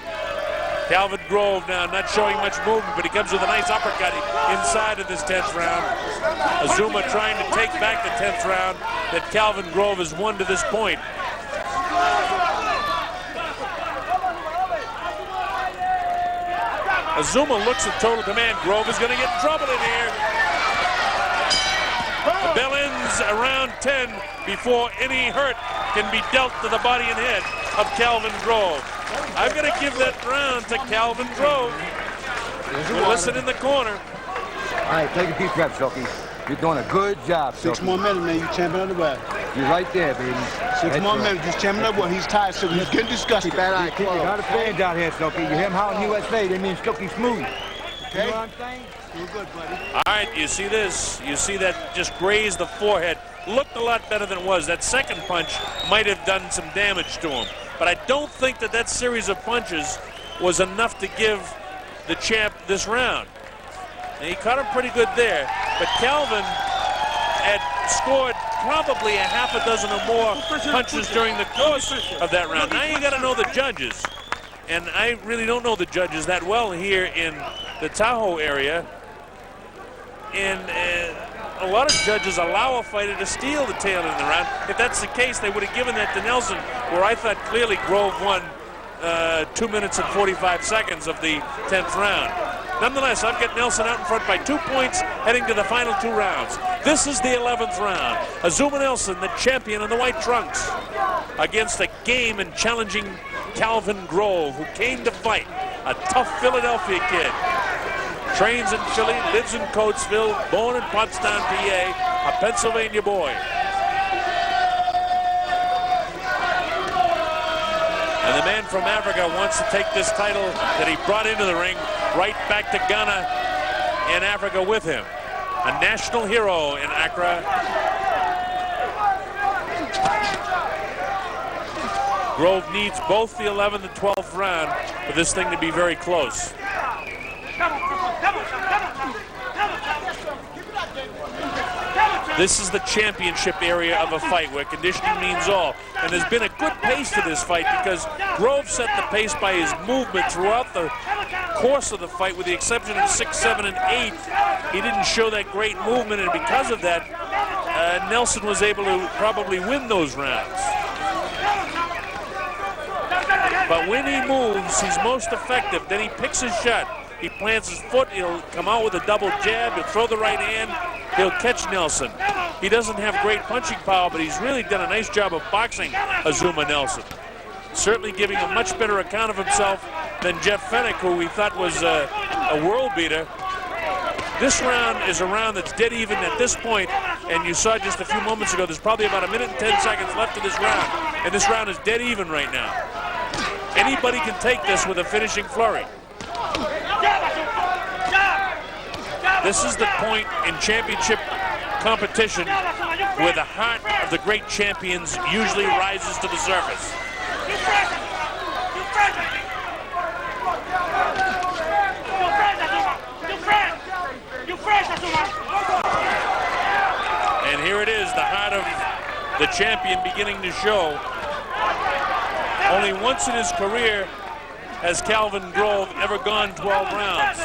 A: Calvin Grove now not showing much movement, but he comes with a nice uppercut inside of this 10th round. Azumah trying to take back the 10th round that Calvin Grove has won to this point. Azumah looks at total command. Grove is going to get in trouble in here. The bell ends around 10 before any hurt can be dealt to the body and head of Calvin Grove. I'm going to give that round to Calvin Grove. We'll listen in the corner.
G: All right, take a deep breath, Silky. You're doing a good job, Silky.
D: 6 more minutes, man. You're champion of the world.
G: You're right there, baby.
D: 6 more minutes. He's champion of the world. He's tired, so he's getting disgusted.
G: Keep that eye closed. You got a fans out here, Silky. You hear him howling USA, they mean Silky smooth.
D: Okay?
G: You know what I'm saying?
D: You're good, buddy.
A: All right, you see this? You see that just grazed the forehead. Looked a lot better than it was. That second punch might have done some damage to him. But I don't think that that series of punches was enough to give the champ this round. And he caught him pretty good there. But Calvin had scored probably a half a dozen or more punches during the course of that round. Now you got to know the judges. And I really don't know the judges that well here in the Tahoe area. And a lot of judges allow a fighter to steal the tail end of the round. If that's the case, they would have given that to Nelson, where I thought clearly Grove won 2 minutes and 45 seconds of the 10th round. Nonetheless, I've got Nelson out in front by 2 points heading to the final 2 rounds. This is the 11th round. Azumah Nelson, the champion in the white trunks, against a game and challenging Calvin Grove, who came to fight, a tough Philadelphia kid. Trains in Philly, lives in Coatesville, born in Pottstown, PA, a Pennsylvania boy. And the man from Africa wants to take this title that he brought into the ring right back to Ghana and Africa with him. A national hero in Accra. Grove needs both the 11th and 12th round for this thing to be very close. This is the championship area of a fight where conditioning means all. And there's been a good pace to this fight because Grove set the pace by his movement throughout the course of the fight, with the exception of 6, 7, and 8. He didn't show that great movement, and because of that, Nelson was able to probably win those rounds. But when he moves, he's most effective. Then he picks his shot. He plants his foot, he'll come out with a double jab, he'll throw the right hand, he'll catch Nelson. He doesn't have great punching power, but he's really done a nice job of boxing Azumah Nelson. Certainly giving a much better account of himself than Jeff Fennick, who we thought was a world beater. This round is a round that's dead even at this point, and you saw just a few moments ago, there's probably about 1 minute and 10 seconds left in this round, and this round is dead even right now. Anybody can take this with a finishing flurry. This is the point in championship competition where the heart of the great champions usually rises to the surface. And here it is, the heart of the champion beginning to show. Only once in his career has Calvin Grove ever gone 12 rounds.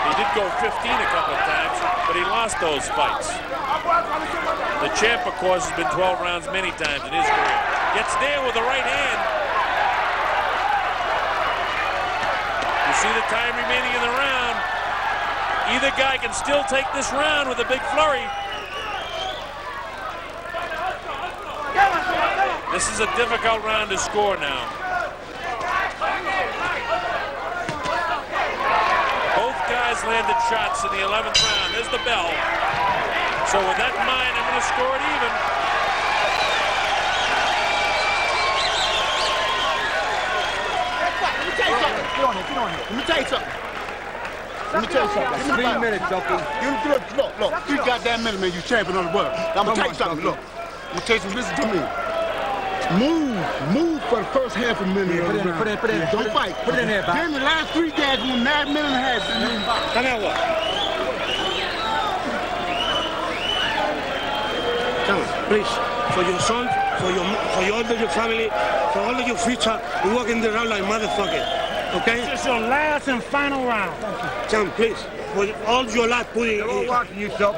A: He did go 15 a couple of times, but he lost those fights. The champ, of course, has been 12 rounds many times in his career. Gets there with the right hand. You see the time remaining in the round. Either guy can still take this round with a big flurry. This is a difficult round to score now. Both guys landed shots in the 11th round. There's the bell. So with that in mind, I'm going to score it even.
D: Let me tell you something. Let me tell you something. 3 minutes, Dopey. Look, 3 goddamn minutes, man. You champion on the world. I'm going to tell you something. Look. Let me tell you something. Listen to me. Move for the first half a minute. Yeah, put it in. Don't fight. Put it in there, Bob. Then the last 3 guys were 9 minutes and a half.
E: Come here, what? Come on, please. For your son, for all of your family, for all of your future, we walk in the round like motherfucker. Okay?
C: This is your last and final round.
E: Sam, please. For all your life, put it in.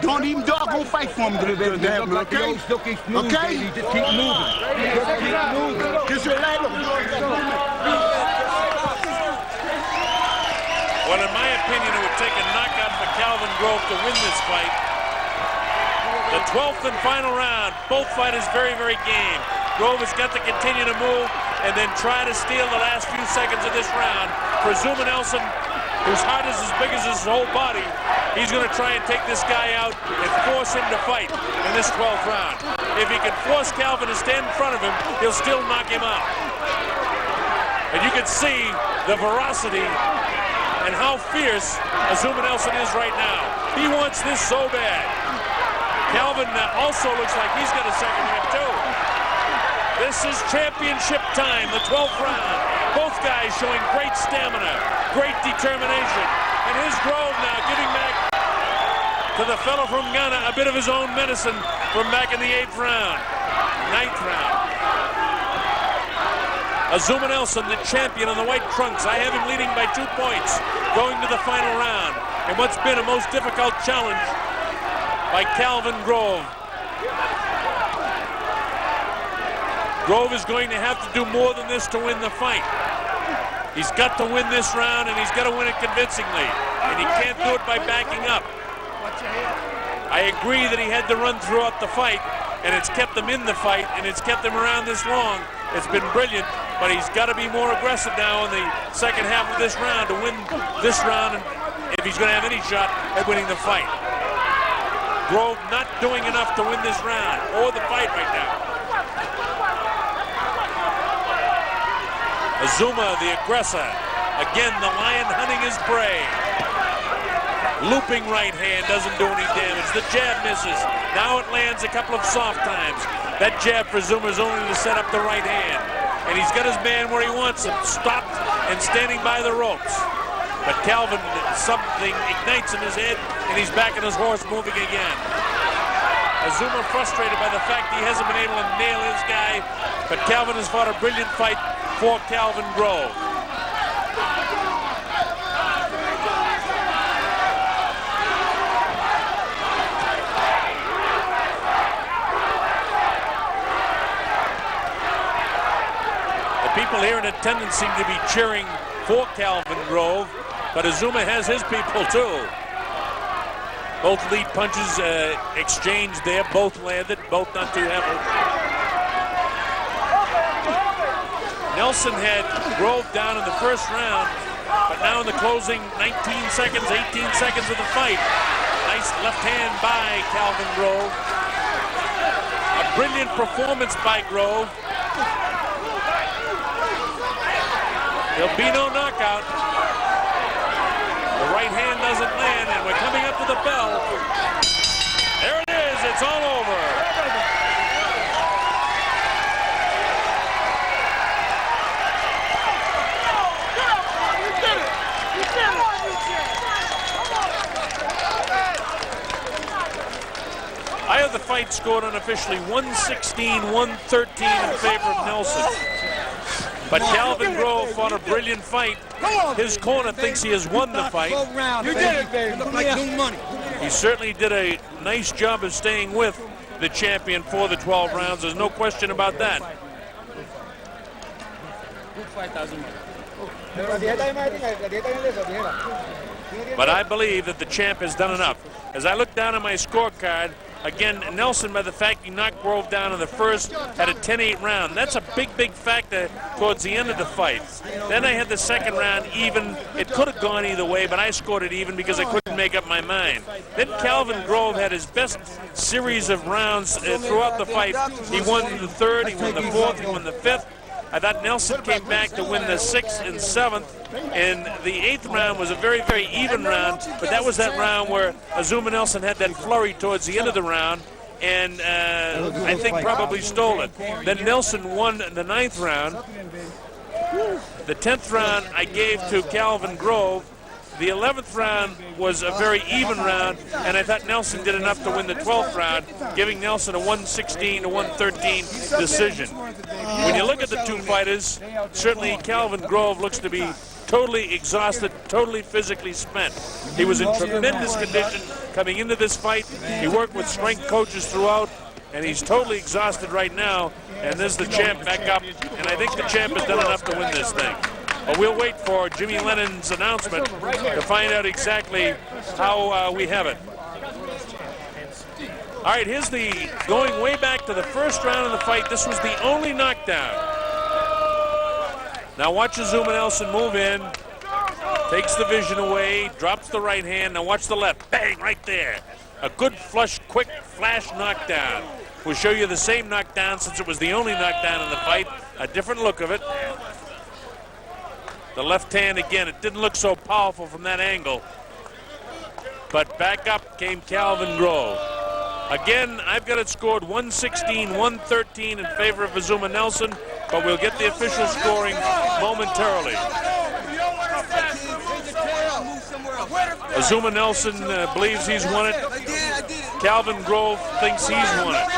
D: Don't even doggone fight for him, okay? Okay?
G: Just keep moving. Just keep moving.
D: Just your last.
A: Well, in my opinion, it would take a knockout for Calvin Grove to win this fight. The 12th and final round. Both fighters very, very game. Grove has got to continue to move and then try to steal the last few seconds of this round. For Azumah Nelson, whose heart is as big as his whole body, he's going to try and take this guy out and force him to fight in this 12th round. If he can force Calvin to stand in front of him, he'll still knock him out. And you can see the veracity and how fierce Azumah Nelson is right now. He wants this so bad. Calvin also looks like he's got a second hit too. This is championship time, the 12th round. Both guys showing great stamina, great determination. And here's Grove now giving back to the fellow from Ghana a bit of his own medicine from back in the 8th round, 9th round. Azumah Nelson, the champion in the white trunks. I have him leading by 2 points going to the final round. And what's been a most difficult challenge by Calvin Grove. Grove is going to have to do more than this to win the fight. He's got to win this round, and he's got to win it convincingly. And he can't do it by backing up. I agree that he had to run throughout the fight, and it's kept him in the fight, and it's kept him around this long. It's been brilliant, but he's got to be more aggressive now in the second half of this round to win this round, and if he's going to have any shot at winning the fight. Grove not doing enough to win this round or the fight right now. Azumah, the aggressor. Again, the lion hunting his prey. Looping right hand doesn't do any damage. The jab misses. Now it lands a couple of soft times. That jab for Azumah is only to set up the right hand. And he's got his man where he wants him, stopped and standing by the ropes. But Calvin, something ignites in his head, and he's back on his horse moving again. Azumah frustrated by the fact he hasn't been able to nail his guy, but Calvin has fought a brilliant fight for Calvin Grove. The people here in attendance seem to be cheering for Calvin Grove, but Azumah has his people too. Both lead punches exchanged there. Both landed. Both not too heavy. Nelson had Grove down in the first round, but now in the closing 19 seconds, 18 seconds of the fight, nice left hand by Calvin Grove. A brilliant performance by Grove. There'll be no knockout. The right hand doesn't land, and we're coming up to the bell. There it is. It's all over. I have the fight scored unofficially 116-113 in favor of Nelson. But Calvin Grove fought a brilliant fight. His corner thinks he has won the fight.
F: You did it, baby. Look like new money.
A: He certainly did a nice job of staying with the champion for the 12 rounds. There's no question about that. But I believe that the champ has done enough. As I look down at my scorecard, again, Nelson, by the fact he knocked Grove down in the first, had a 10-8 round. That's a big, big factor towards the end of the fight. Then I had the second round even. It could have gone either way, but I scored it even because I couldn't make up my mind. Then Calvin Grove had his best series of rounds throughout the fight. He won the third, he won the fourth, he won the fifth. I thought Nelson came back to win the 6th and 7th, and the 8th round was a very, very even round, but that was that round where Azumah Nelson had that flurry towards the end of the round, and I think probably stole it. Then Nelson won the 9th round. The 10th round I gave to Calvin Grove. The 11th round was a very even round, and I thought Nelson did enough to win the 12th round, giving Nelson a 116-113 decision. When you look at the two fighters, certainly Calvin Grove looks to be totally exhausted, totally physically spent. He was in tremendous condition coming into this fight. He worked with strength coaches throughout, and he's totally exhausted right now, and there's the champ back up, and I think the champ has done enough to win this thing. But we'll wait for Jimmy Lennon's announcement to find out exactly how we have it. All right, here's the, going way back to the first round of the fight, this was the only knockdown. Now watch Azumah Nelson move in, takes the vision away, drops the right hand, now watch the left, bang, right there. A good flush, quick flash knockdown. We'll show you the same knockdown since it was the only knockdown in the fight, a different look of it. The left hand, again, it didn't look so powerful from that angle. But back up came Calvin Grove. Again, I've got it scored 116-113 in favor of Azumah Nelson, but we'll get the official scoring momentarily. Azumah Nelson believes he's won it. Calvin Grove thinks he's won it.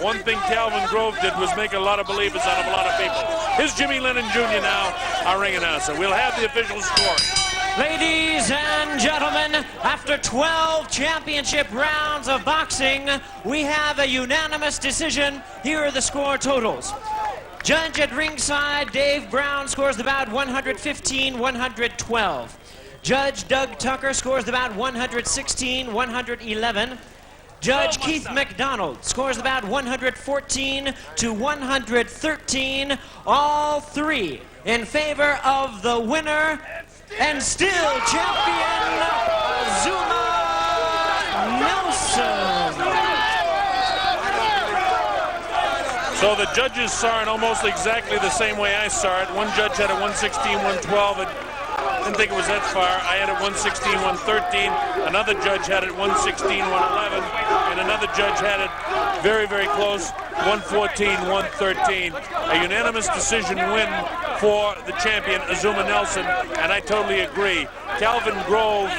A: One thing Calvin Grove did was make a lot of believers out of a lot of people. Here's Jimmy Lennon Jr. now, our ring announcer. We'll have the official scoring.
B: Ladies and gentlemen, after 12 championship rounds of boxing, we have a unanimous decision. Here are the score totals. Judge at ringside, Dave Brown, scores the bout 115-112. Judge Doug Tucker scores the bout 116-111. Judge Keith McDonald scores the bout 114-113. All three in favor of the winner and still champion, Azumah Nelson.
A: So the judges saw it almost exactly the same way I saw it. One judge had a 116-112. I didn't think it was that far. I had it 116-113. Another judge had it 116-111. And another judge had it very, very close, 114-113. A unanimous decision win for the champion, Azumah Nelson. And I totally agree. Calvin Grove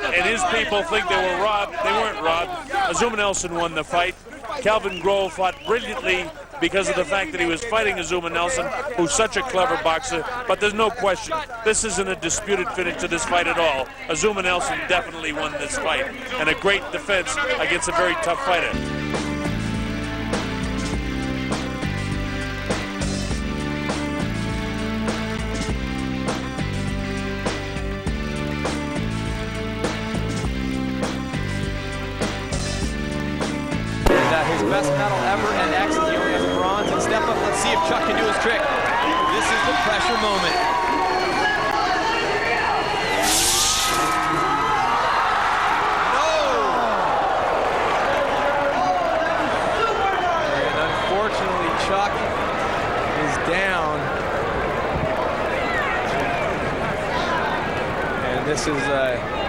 A: and his people think they were robbed. They weren't robbed. Azumah Nelson won the fight. Calvin Grove fought brilliantly because of the fact that he was fighting Azumah Nelson, who's such a clever boxer. But there's no question, this isn't a disputed finish to this fight at all. Azumah Nelson definitely won this fight, and a great defense against a very tough fighter.
H: Let's see if Chuck can do his trick. This is the pressure moment. No! And unfortunately, Chuck is down. And this is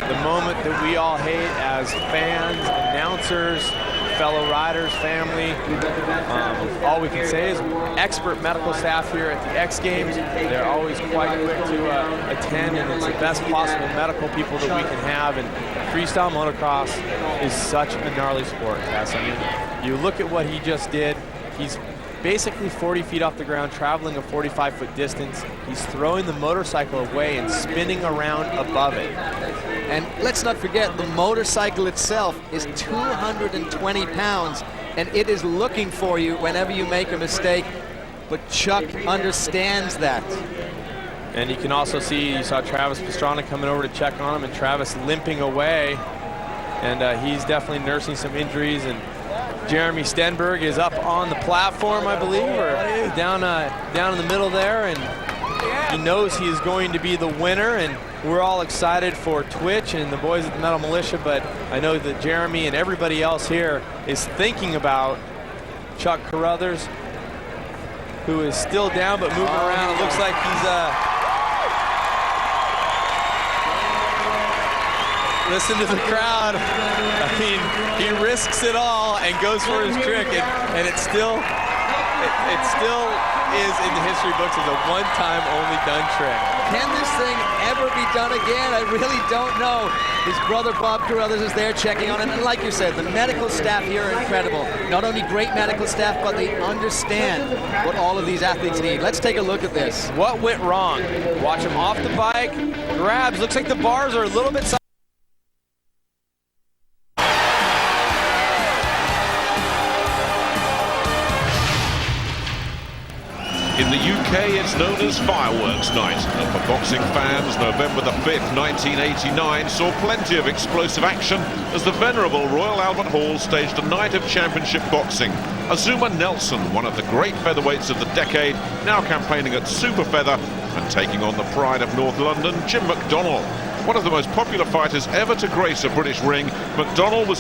H: the moment that we all hate as fans, announcers, fellow riders, family. All we can say is expert medical staff here at the X Games. They're always quite quick to attend, and it's the best possible medical people that we can have. And freestyle motocross is such a gnarly sport, Cass. I mean, you look at what he just did. He's basically 40 feet off the ground, traveling a 45-foot distance. He's throwing the motorcycle away and spinning around above it.
I: And let's not forget, the motorcycle itself is 220 pounds, and it is looking for you whenever you make a mistake. But Chuck understands that.
H: And you can also see, you saw Travis Pastrana coming over to check on him, and Travis limping away. And he's definitely nursing some injuries. And Jeremy Stenberg is up on the platform, I believe, or down in the middle there, and he knows he is going to be the winner. And we're all excited for Twitch and the boys at the Metal Militia, but I know that Jeremy and everybody else here is thinking about Chuck Carruthers, who is still down but moving around. It looks like he's listen to the crowd. I mean, he risks it all and goes for his trick, and it still is in the history books as a one-time only done trick.
I: Can this thing ever be done again? I really don't know. His brother Bob Carruthers is there checking on him, and like you said, the medical staff here are incredible. Not only great medical staff, but they understand what all of these athletes need. Let's take a look at this.
H: What went wrong? Watch him off the bike, grabs, looks like the bars are a little bit
J: In the UK, it's known as Fireworks Night, and for boxing fans, November the 5th, 1989 saw plenty of explosive action as the venerable Royal Albert Hall staged a night of championship boxing. Azumah Nelson, one of the great featherweights of the decade, now campaigning at Super Feather and taking on the pride of North London, Jim McDonnell. One of the most popular fighters ever to grace a British ring, McDonnell was